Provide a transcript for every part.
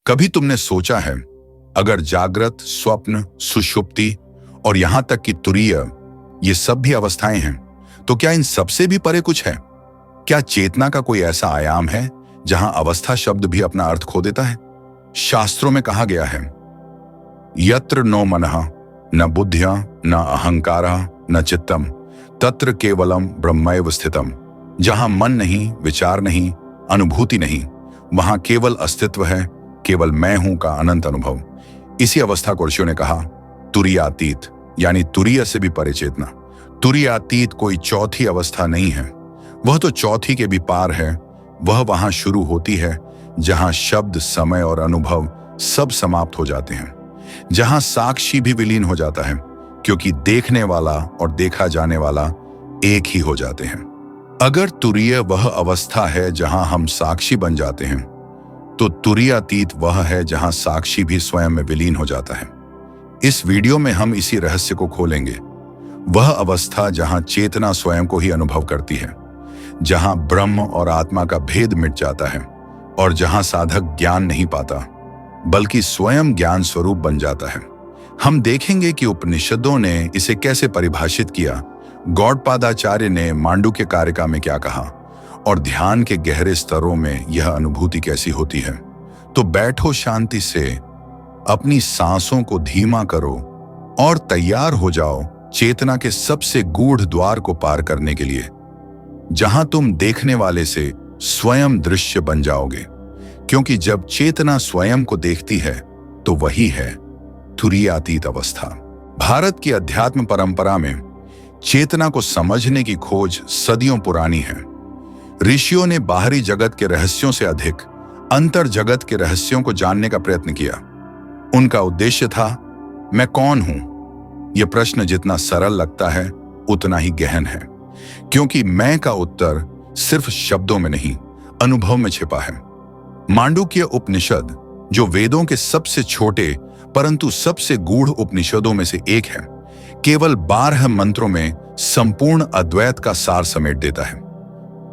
कभी तुमने सोचा है, अगर जागृत, स्वप्न, सुषुप्ति और यहां तक कि तुरीय, ये सब भी अवस्थाएं हैं, तो क्या इन सबसे भी परे कुछ है? क्या चेतना का कोई ऐसा आयाम है जहां अवस्था शब्द भी अपना अर्थ खो देता है? शास्त्रों में कहा गया है, यत्र नो मनः न बुद्ध्या न अहंकारः न चित्तम तत्र केवलम ब्रह्मैव स्थितम। जहां मन नहीं, विचार नहीं, अनुभूति नहीं, वहां केवल अस्तित्व है, केवल मैं हूं का अनंत अनुभव। इसी अवस्था को ऋषियों ने कहा तुरीयातीत, यानी तुरीय से भी परे चेतना। तुरीयातीत कोई चौथी अवस्था नहीं है, वह तो चौथी के भी पार है। वह वहां शुरू होती है जहां शब्द, समय और अनुभव सब समाप्त हो जाते हैं, जहां साक्षी भी विलीन हो जाता है, क्योंकि देखने वाला और देखा जाने वाला एक ही हो जाते हैं। अगर तुरीय वह अवस्था है जहां हम साक्षी बन जाते हैं, तो तुरीयातीत वह है जहां साक्षी भी स्वयं में विलीन हो जाता है। इस वीडियो में हम इसी रहस्य को खोलेंगे। वह अवस्था जहां चेतना स्वयं को ही अनुभव करती है, जहां ब्रह्म और आत्मा का भेद मिट जाता है और जहां साधक ज्ञान नहीं पाता बल्कि स्वयं ज्ञान स्वरूप बन जाता है। हम देखेंगे कि उपनिषदों ने इसे कैसे परिभाषित किया, गौड़पादाचार्य ने मांडुक्य कारिका में क्या कहा, और ध्यान के गहरे स्तरों में यह अनुभूति कैसी होती है। तो बैठो शांति से, अपनी सांसों को धीमा करो और तैयार हो जाओ चेतना के सबसे गूढ़ द्वार को पार करने के लिए, जहां तुम देखने वाले से स्वयं दृश्य बन जाओगे। क्योंकि जब चेतना स्वयं को देखती है तो वही है तुरीयातीत अवस्था। भारत की अध्यात्म परंपरा में चेतना को समझने की खोज सदियों पुरानी है। ऋषियों ने बाहरी जगत के रहस्यों से अधिक अंतर जगत के रहस्यों को जानने का प्रयत्न किया। उनका उद्देश्य था, मैं कौन हूं? यह प्रश्न जितना सरल लगता है उतना ही गहन है, क्योंकि मैं का उत्तर सिर्फ शब्दों में नहीं, अनुभव में छिपा है। मांडुक्य उपनिषद, जो वेदों के सबसे छोटे परंतु सबसे गूढ़ उपनिषदों में से एक है, केवल 12 मंत्रों में संपूर्ण अद्वैत का सार समेट देता है।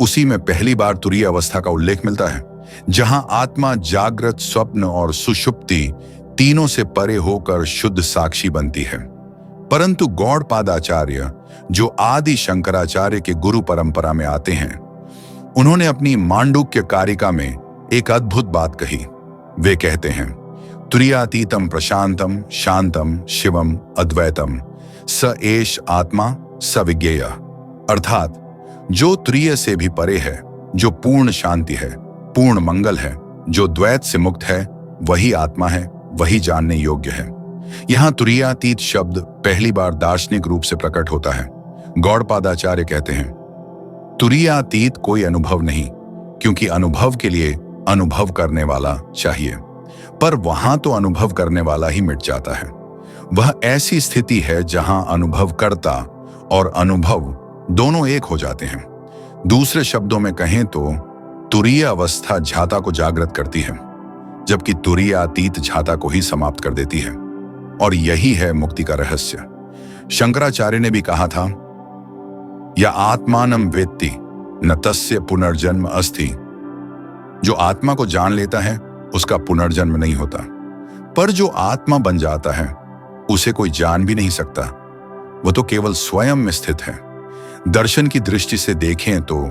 उसी में पहली बार तुरीय अवस्था का उल्लेख मिलता है, जहां आत्मा जागृत, स्वप्न और सुषुप्ति तीनों से परे होकर शुद्ध साक्षी बनती है। परंतु गौड़पादाचार्य, जो आदि शंकराचार्य के गुरु परंपरा में आते हैं, उन्होंने अपनी मांडुक्य कारिका में एक अद्भुत बात कही। वे कहते हैं, तुरीयातीतम प्रशांतम शांतम शिवम अद्वैतम स एष आत्मा स विज्ञेय। अर्थात जो तुरीय से भी परे है, जो पूर्ण शांति है, पूर्ण मंगल है, जो द्वैत से मुक्त है, वही आत्मा है, वही जानने योग्य है। यहां तुरीयातीत शब्द पहली बार दार्शनिक रूप से प्रकट होता है। गौड़पादाचार्य कहते हैं, तुरीयातीत कोई अनुभव नहीं, क्योंकि अनुभव के लिए अनुभव करने वाला चाहिए, पर वहां तो अनुभव करने वाला ही मिट जाता है। वह ऐसी स्थिति है जहां अनुभवकर्ता और अनुभव दोनों एक हो जाते हैं। दूसरे शब्दों में कहें तो तुरीय अवस्था झाता को जागृत करती है, जबकि तुरीयातीत झाता को ही समाप्त कर देती है, और यही है मुक्ति का रहस्य। शंकराचार्य ने भी कहा था, या आत्मानम वेत्ति न तस्य पुनर्जन्म अस्ति। जो आत्मा को जान लेता है उसका पुनर्जन्म नहीं होता, पर जो आत्मा बन जाता है उसे कोई जान भी नहीं सकता, वह तो केवल स्वयं में स्थित है। दर्शन की दृष्टि से देखें तो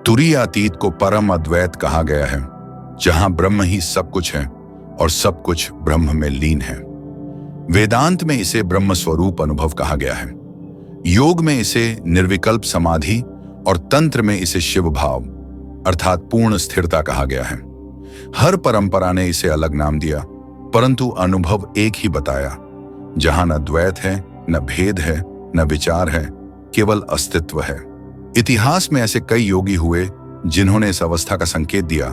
तुरीयातीत को परम अद्वैत कहा गया है, जहां ब्रह्म ही सब कुछ है और सब कुछ ब्रह्म में लीन है। वेदांत में इसे ब्रह्म स्वरूप अनुभव कहा गया है, योग में इसे निर्विकल्प समाधि और तंत्र में इसे शिव भाव अर्थात पूर्ण स्थिरता कहा गया है। हर परंपरा ने इसे अलग नाम दिया, परंतु अनुभव एक ही बताया, जहां न द्वैत है, न भेद है, न विचार है, केवल अस्तित्व है। इतिहास में ऐसे कई योगी हुए जिन्होंने इस अवस्था का संकेत दिया।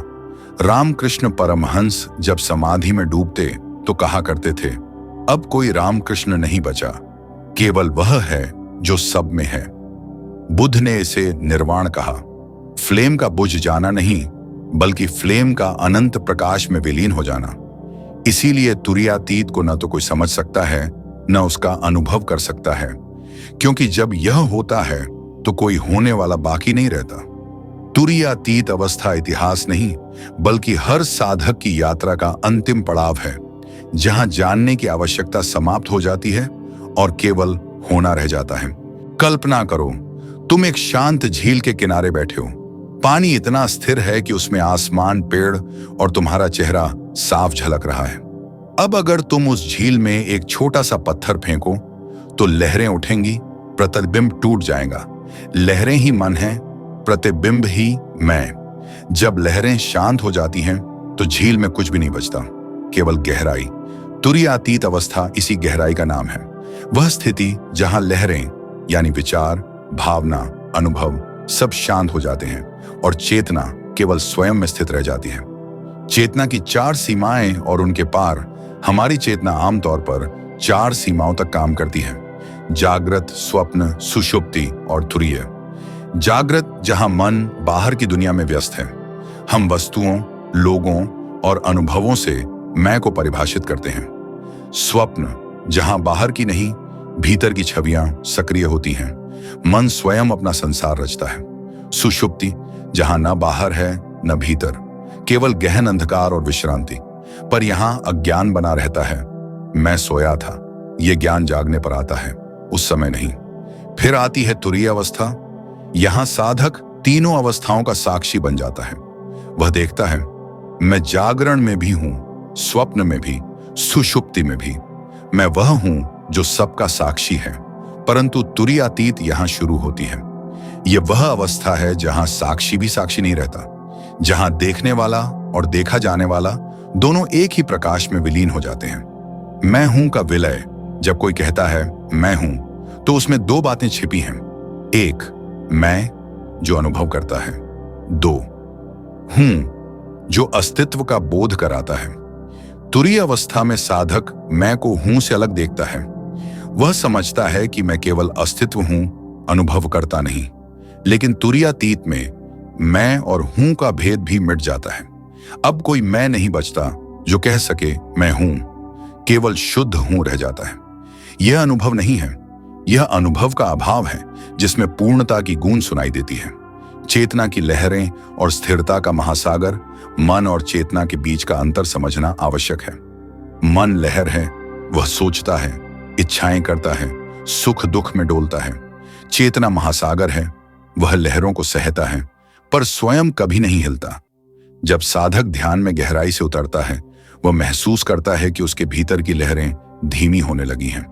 रामकृष्ण परमहंस जब समाधि में डूबते तो कहा करते थे, अब कोई रामकृष्ण नहीं बचा, केवल वह है जो सब में है। बुद्ध ने इसे निर्वाण कहा, फ्लेम का बुझ जाना नहीं, बल्कि फ्लेम का अनंत प्रकाश में विलीन हो जाना। इसीलिए तुरीयातीत को न तो कोई समझ सकता है, न उसका अनुभव कर सकता है, क्योंकि जब यह होता है तो कोई होने वाला बाकी नहीं रहता। तुरीयातीत अवस्था इतिहास नहीं, बल्कि हर साधक की यात्रा का अंतिम पड़ाव है, जहां जानने की आवश्यकता समाप्त हो जाती है और केवल होना रह जाता है। कल्पना करो, तुम एक शांत झील के किनारे बैठे हो। पानी इतना स्थिर है कि उसमें आसमान, पेड़ और तुम्हारा चेहरा साफ झलक रहा है। अब अगर तुम उस झील में एक छोटा सा पत्थर फेंको तो लहरें उठेंगी, प्रतिबिंब टूट जाएगा। लहरें ही मन है, प्रतिबिंब ही मैं। जब लहरें शांत हो जाती हैं तो झील में कुछ भी नहीं बचता, केवल गहराई। तुरीयातीत अवस्था इसी गहराई का नाम है। वह स्थिति जहां लहरें यानी विचार, भावना, अनुभव सब शांत हो जाते हैं और चेतना केवल स्वयं में स्थित रह जाती है। चेतना की 4 सीमाएं और उनके पार हमारी चेतना आमतौर पर 4 सीमाओं तक काम करती है: जागृत, स्वप्न, सुषुप्ति और तुरीय। जागृत जहां मन बाहर की दुनिया में व्यस्त है, हम वस्तुओं, लोगों और अनुभवों से मैं को परिभाषित करते हैं। स्वप्न जहां बाहर की नहीं, भीतर की छवियां सक्रिय होती हैं, मन स्वयं अपना संसार रचता है। सुषुप्ति जहां न बाहर है न भीतर, केवल गहन अंधकार और विश्रांति। पर यहां अज्ञान बना रहता है। मैं सोया था, यह ज्ञान जागने पर आता है, उस समय नहीं। फिर आती है तुरीय अवस्था। यहां साधक तीनों अवस्थाओं का साक्षी बन जाता है। वह देखता है, मैं जागरण में भी हूं, स्वप्न में भी, सुषुप्ति में भी। मैं वह हूं जो सबका साक्षी है। परंतु तुरीयातीत यहां शुरू होती है। यह वह अवस्था है जहां साक्षी भी साक्षी नहीं रहता, जहां देखने वाला और देखा जाने वाला दोनों एक ही प्रकाश में विलीन हो जाते हैं। मैं हूं का विलय। जब कोई कहता है मैं हूं, तो उसमें 2 बातें छिपी हैं। 1, मैं जो अनुभव करता है। 2, हूं जो अस्तित्व का बोध कराता है। तुरीय अवस्था में साधक मैं को हूं से अलग देखता है। वह समझता है कि मैं केवल अस्तित्व हूं, अनुभव करता नहीं। लेकिन तुरीयातीत में मैं और हूं का भेद भी मिट जाता है। अब कोई मैं नहीं बचता जो कह सके मैं हूं, केवल शुद्ध हूं रह जाता है। यह अनुभव नहीं है, यह अनुभव का अभाव है, जिसमें पूर्णता की गूंज सुनाई देती है। चेतना की लहरें और स्थिरता का महासागर। मन और चेतना के बीच का अंतर समझना आवश्यक है। मन लहर है, वह सोचता है, इच्छाएं करता है, सुख दुख में डोलता है। चेतना महासागर है, वह लहरों को सहता है, पर स्वयं कभी नहीं हिलता। जब साधक ध्यान में गहराई से उतरता है, वह महसूस करता है कि उसके भीतर की लहरें धीमी होने लगी हैं।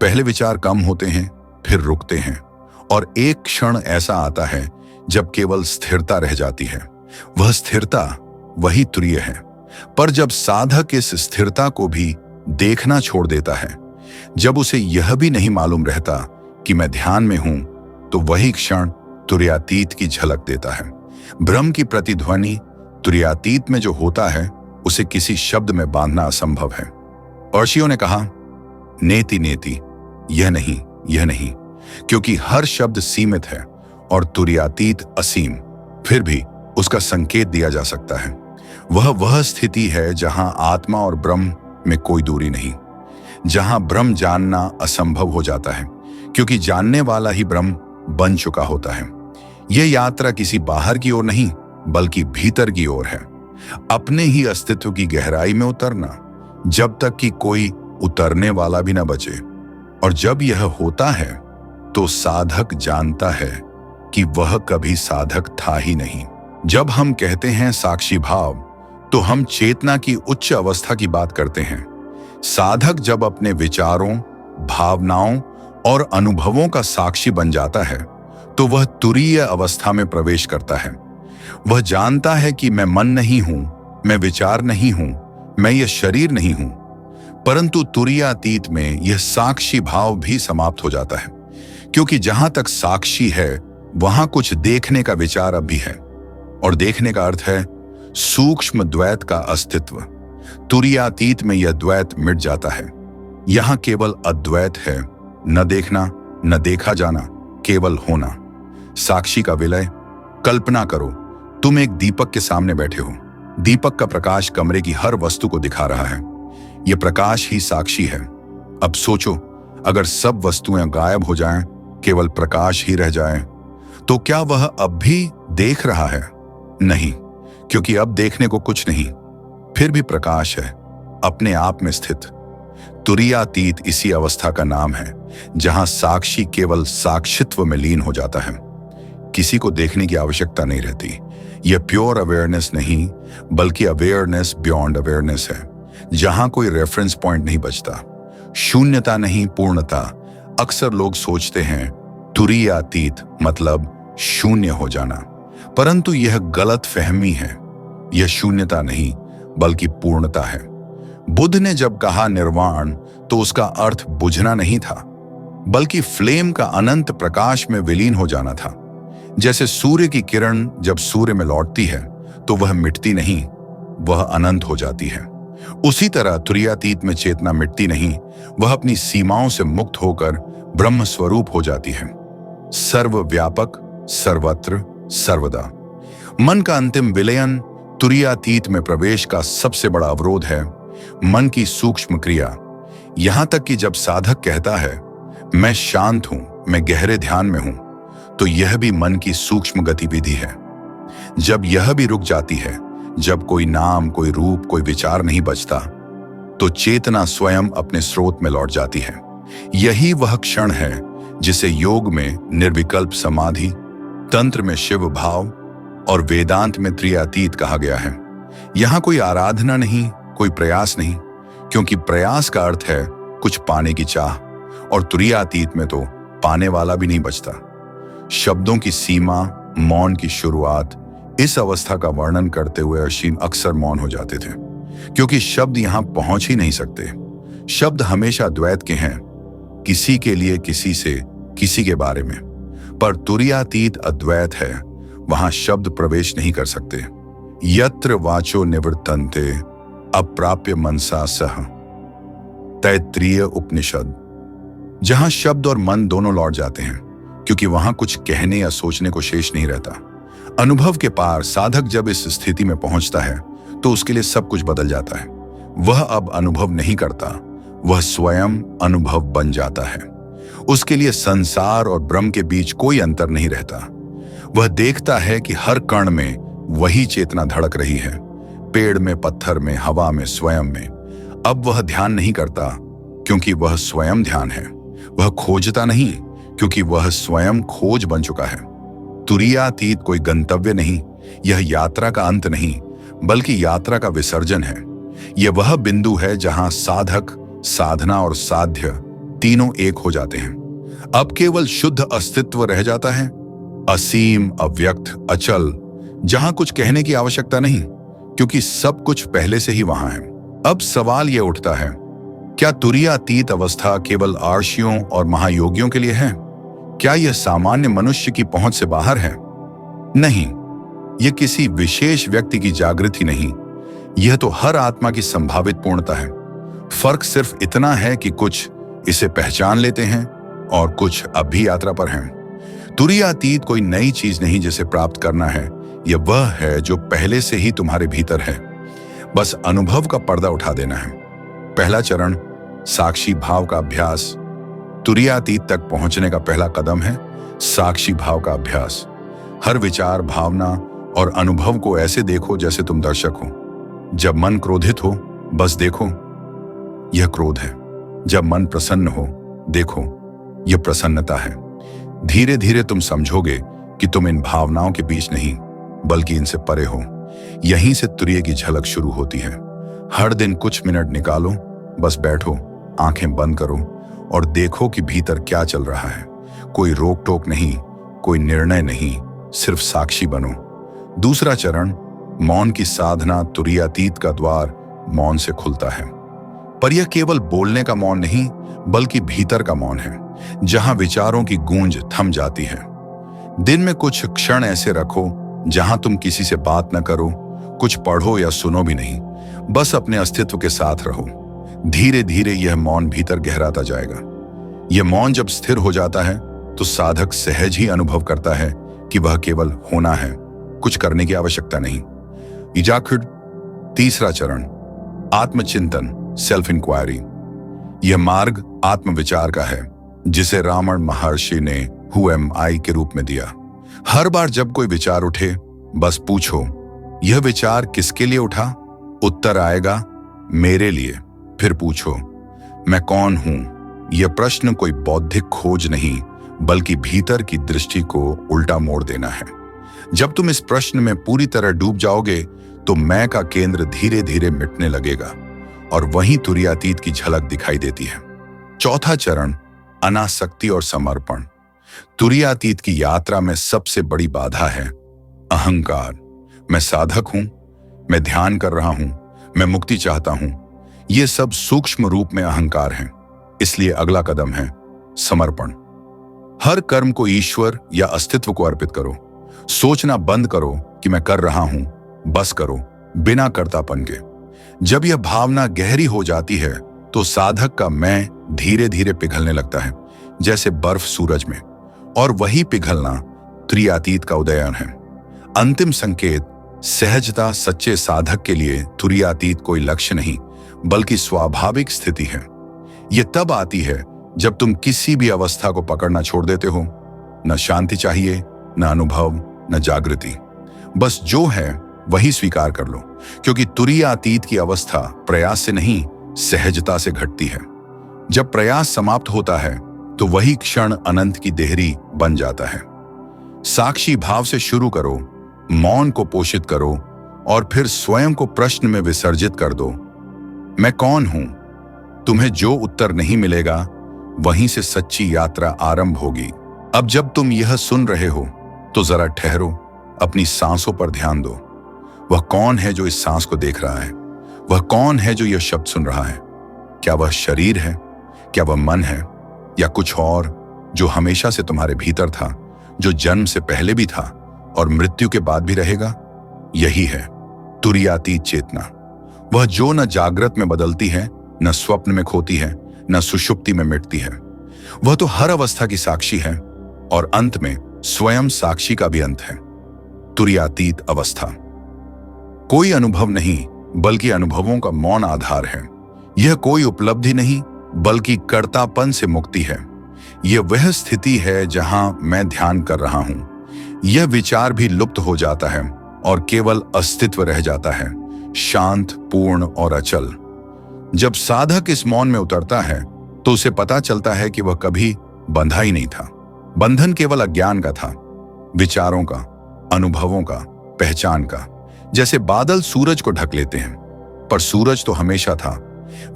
पहले विचार कम होते हैं, फिर रुकते हैं, और एक क्षण ऐसा आता है जब केवल स्थिरता रह जाती है। वह स्थिरता वही तुरीय है। पर जब साधक इस स्थिरता को भी देखना छोड़ देता है, जब उसे यह भी नहीं मालूम रहता कि मैं ध्यान में हूं, तो वही क्षण तुरीयातीत की झलक देता है। ब्रह्म की प्रतिध्वनि तुरीयातीत में जो होता है, उसे किसी शब्द में बांधना असंभव है। अर्षियों ने कहा, नेति नेति, यह नहीं, यह नहीं, क्योंकि हर शब्द सीमित है और तुरीयातीत असीम। फिर भी उसका संकेत दिया जा सकता है। वह स्थिति है जहां आत्मा और ब्रह्म में कोई दूरी नहीं, जहां ब्रह्म जानना असंभव हो जाता है, क्योंकि जानने वाला ही ब्रह्म बन चुका होता है। यह यात्रा किसी बाहर की ओर नहीं, बल्कि भीतर की ओर है। अपने ही अस्तित्व की गहराई में उतरना, जब तक कि कोई उतरने वाला भी न बचे। और जब यह होता है, तो साधक जानता है कि वह कभी साधक था ही नहीं। जब हम कहते हैं साक्षी भाव, तो हम चेतना की उच्च अवस्था की बात करते हैं। साधक जब अपने विचारों, भावनाओं और अनुभवों का साक्षी बन जाता है, तो वह तुरीय अवस्था में प्रवेश करता है। वह जानता है कि मैं मन नहीं हूं, मैं विचार नहीं हूं, मैं यह शरीर नहीं हूं। परंतु तुरीयातीत में यह साक्षी भाव भी समाप्त हो जाता है, क्योंकि जहां तक साक्षी है, वहां कुछ देखने का विचार अब भी है। और देखने का अर्थ है सूक्ष्म द्वैत का अस्तित्व। तुरीयातीत में यह द्वैत मिट जाता है। यहां केवल अद्वैत है, न देखना न देखा जाना, केवल होना। साक्षी का विलय। कल्पना करो, तुम एक दीपक के सामने बैठे हो। दीपक का प्रकाश कमरे की हर वस्तु को दिखा रहा है। यह प्रकाश ही साक्षी है। अब सोचो, अगर सब वस्तुएं गायब हो जाएं, केवल प्रकाश ही रह जाए, तो क्या वह अब भी देख रहा है? नहीं, क्योंकि अब देखने को कुछ नहीं, फिर भी प्रकाश है, अपने आप में स्थित। तुरीयातीत इसी अवस्था का नाम है जहां साक्षी केवल साक्षित्व में लीन हो जाता है। किसी को देखने की आवश्यकता नहीं रहती। यह प्योर अवेयरनेस नहीं, बल्कि अवेयरनेस बियॉन्ड अवेयरनेस है, जहां कोई रेफरेंस पॉइंट नहीं बचता। शून्यता नहीं, पूर्णता। अक्सर लोग सोचते हैं तुरीयातीत मतलब शून्य हो जाना, परंतु यह गलत फहमी है। यह शून्यता नहीं, बल्कि पूर्णता है। बुद्ध ने जब कहा निर्वाण, तो उसका अर्थ बुझना नहीं था, बल्कि फ्लेम का अनंत प्रकाश में विलीन हो जाना था। जैसे सूर्य की किरण जब सूर्य में लौटती है तो वह मिटती नहीं, वह अनंत हो जाती है। उसी तरह तुरीयातीत में चेतना मिटती नहीं, वह अपनी सीमाओं से मुक्त होकर ब्रह्म स्वरूप हो जाती है, सर्वव्यापक, सर्वत्र, सर्वदा। मन का अंतिम विलयन तुरीयातीत में प्रवेश का सबसे बड़ा अवरोध है। मन की सूक्ष्म क्रिया, यहां तक कि जब साधक कहता है मैं शांत हूं, मैं गहरे ध्यान में हूं, तो यह भी मन की सूक्ष्म गतिविधि है। जब यह भी रुक जाती है, जब कोई नाम, कोई रूप, कोई विचार नहीं बचता, तो चेतना स्वयं अपने स्रोत में लौट जाती है। यही वह क्षण है जिसे योग में निर्विकल्प समाधि, तंत्र में शिव भाव और वेदांत में त्रियातीत कहा गया है। यहां कोई आराधना नहीं, कोई प्रयास नहीं, क्योंकि प्रयास का अर्थ है कुछ पाने की चाह, और तुरीयातीत में तो पाने वाला भी नहीं बचता। शब्दों की सीमा, मौन की शुरुआत, इस अवस्था का वर्णन करते हुए अशीम अक्सर मौन हो जाते थे, क्योंकि शब्द यहां पहुंच ही नहीं सकते। शब्द हमेशा द्वैत के हैं, किसी के लिए किसी से, किसी के बारे में। पर तुरीयातीत अद्वैत है, वहां शब्द प्रवेश नहीं कर सकते। यत्र वाचो निवर्तन्ते अप्राप्य मनसा सह, तैत्तिरीय उपनिषद। जहां शब्द और मन दोनों लौट जाते हैं, क्योंकि वहां कुछ कहने या सोचने को शेष नहीं रहता। अनुभव के पार साधक जब इस स्थिति में पहुंचता है तो उसके लिए सब कुछ बदल जाता है। वह अब अनुभव नहीं करता, वह स्वयं अनुभव बन जाता है। उसके लिए संसार और ब्रह्म के बीच कोई अंतर नहीं रहता। वह देखता है कि हर कण में वही चेतना धड़क रही है, पेड़ में, पत्थर में, हवा में, स्वयं में। अब वह ध्यान नहीं करता, क्योंकि वह स्वयं ध्यान है। वह खोजता नहीं, क्योंकि वह स्वयं खोज बन चुका है। तुरीयातीत कोई गंतव्य नहीं, यह यात्रा का अंत नहीं, बल्कि यात्रा का विसर्जन है। यह वह बिंदु है जहां साधक, साधना और साध्य तीनों एक हो जाते हैं। अब केवल शुद्ध अस्तित्व रह जाता है, असीम, अव्यक्त, अचल, जहां कुछ कहने की आवश्यकता नहीं, क्योंकि सब कुछ पहले से ही वहां है। अब सवाल यह उठता है, क्या तुरीयातीत अवस्था केवल आर्षियों और महायोगियों के लिए है? क्या यह सामान्य मनुष्य की पहुंच से बाहर है? नहीं, यह किसी विशेष व्यक्ति की जागृति नहीं, यह तो हर आत्मा की संभावित पूर्णता है। फर्क सिर्फ इतना है कि कुछ इसे पहचान लेते हैं और कुछ अब भी यात्रा पर हैं। तुरीयातीत कोई नई चीज नहीं जिसे प्राप्त करना है, यह वह है जो पहले से ही तुम्हारे भीतर है। बस अनुभव का पर्दा उठा देना है। पहला चरण, साक्षी भाव का अभ्यास। तुरीयातीत तक पहुंचने का पहला कदम है साक्षी भाव का अभ्यास। हर विचार, भावना और अनुभव को ऐसे देखो जैसे तुम दर्शक हो। जब मन क्रोधित हो, बस देखो, यह क्रोध है। जब मन प्रसन्न हो, देखो, यह प्रसन्नता है। धीरे धीरे तुम समझोगे कि तुम इन भावनाओं के बीच नहीं, बल्कि इनसे परे हो। यहीं से तुरीय की झलक शुरू होती है। हर दिन कुछ मिनट निकालो, बस बैठो, आंखें बंद करो और देखो कि भीतर क्या चल रहा है। कोई रोक टोक नहीं, कोई निर्णय नहीं, सिर्फ साक्षी बनो। दूसरा चरण, मौन की साधना। तुरीयातीत का द्वार मौन से खुलता है, पर यह केवल बोलने का मौन नहीं, बल्कि भीतर का मौन है, जहां विचारों की गूंज थम जाती है। दिन में कुछ क्षण ऐसे रखो जहां तुम किसी से बात न करो, कुछ पढ़ो या सुनो भी नहीं, बस अपने अस्तित्व के साथ रहो। धीरे धीरे यह मौन भीतर गहराता जाएगा। यह मौन जब स्थिर हो जाता है तो साधक सहज ही अनुभव करता है कि वह केवल होना है, कुछ करने की आवश्यकता नहीं। इजाखुड। तीसरा चरण, आत्मचिंतन, सेल्फ इंक्वायरी। यह मार्ग आत्मविचार का है, जिसे रावण महर्षि ने हु एम आई के रूप में दिया। हर बार जब कोई विचार उठे, बस पूछो, यह विचार किसके लिए उठा? उत्तर आएगा, मेरे लिए। फिर पूछो, मैं कौन हूं? यह प्रश्न कोई बौद्धिक खोज नहीं, बल्कि भीतर की दृष्टि को उल्टा मोड़ देना है। जब तुम इस प्रश्न में पूरी तरह डूब जाओगे, तो मैं का केंद्र धीरे धीरे मिटने लगेगा और वहीं तुरीयातीत की झलक दिखाई देती है। चौथा चरण, अनासक्ति और समर्पण। तुरीयातीत की यात्रा में सबसे बड़ी बाधा है अहंकार। मैं साधक हूं, मैं ध्यान कर रहा हूं, मैं मुक्ति चाहता हूं। ये सब सूक्ष्म रूप में अहंकार हैं। इसलिए अगला कदम है समर्पण। हर कर्म को ईश्वर या अस्तित्व को अर्पित करो। सोचना बंद करो कि मैं कर रहा हूं, बस करो, बिना कर्तापन के। जब यह भावना गहरी हो जाती है, तो साधक का मैं धीरे धीरे पिघलने लगता है, जैसे बर्फ सूरज में। और वही पिघलना तुरीयातीत का उदयन है। अंतिम संकेत, सहजता। सच्चे साधक के लिए तुरीयातीत कोई लक्ष्य नहीं, बल्कि स्वाभाविक स्थिति है। यह तब आती है जब तुम किसी भी अवस्था को पकड़ना छोड़ देते हो। न शांति चाहिए, न अनुभव, न जागृति। बस जो है वही स्वीकार कर लो, क्योंकि तुरीयातीत की अवस्था प्रयास से नहीं, सहजता से घटती है। जब प्रयास समाप्त होता है, तो वही क्षण अनंत की देहरी बन जाता है। साक्षी भाव से शुरू करो, मौन को पोषित करो और फिर स्वयं को प्रश्न में विसर्जित कर दो, मैं कौन हूं? तुम्हें जो उत्तर नहीं मिलेगा, वहीं से सच्ची यात्रा आरंभ होगी। अब जब तुम यह सुन रहे हो, तो जरा ठहरो, अपनी सांसों पर ध्यान दो। वह कौन है जो इस सांस को देख रहा है? वह कौन है जो यह शब्द सुन रहा है? क्या वह शरीर है? क्या वह मन है? या कुछ और जो हमेशा से तुम्हारे भीतर था, जो जन्म से पहले भी था और मृत्यु के बाद भी रहेगा? यही है तुरीयातीत चेतना। वह जो न जागृत में बदलती है, न स्वप्न में खोती है, न सुषुप्ति में मिटती है। वह तो हर अवस्था की साक्षी है और अंत में स्वयं साक्षी का भी अंत है। तुरीयातीत अवस्था कोई अनुभव नहीं, बल्कि अनुभवों का मौन आधार है। यह कोई उपलब्धि नहीं, बल्कि कर्तापन से मुक्ति है। यह वह स्थिति है जहां मैं ध्यान कर रहा हूं। यह विचार भी लुप्त हो जाता है और केवल अस्तित्व रह जाता है, शांत, पूर्ण और अचल। जब साधक इस मौन में उतरता है, तो उसे पता चलता है कि वह कभी बंधा ही नहीं था। बंधन केवल अज्ञान का था, विचारों का, अनुभवों का, पहचान का। जैसे बादल सूरज को ढक लेते हैं, पर सूरज तो हमेशा था।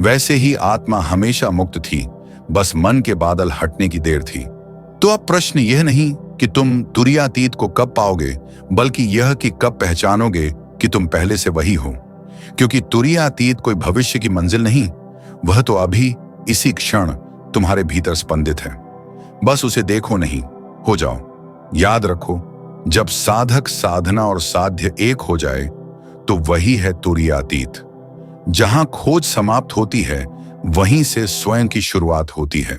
वैसे ही आत्मा हमेशा मुक्त थी, बस मन के बादल हटने की देर थी। तो अब प्रश्न यह नहीं कि तुम तुरीयातीत को कब पाओगे, बल्कि यह कि कब पहचानोगे कि तुम पहले से वही हो। क्योंकि तुरीयातीत कोई भविष्य की मंजिल नहीं, वह तो अभी इसी क्षण तुम्हारे भीतर स्पंदित है। बस उसे देखो नहीं, हो जाओ। याद रखो, जब साधक, साधना और साध्य एक हो जाए, तो वही है तुरीयातीत। जहां खोज समाप्त होती है, वहीं से स्वयं की शुरुआत होती है।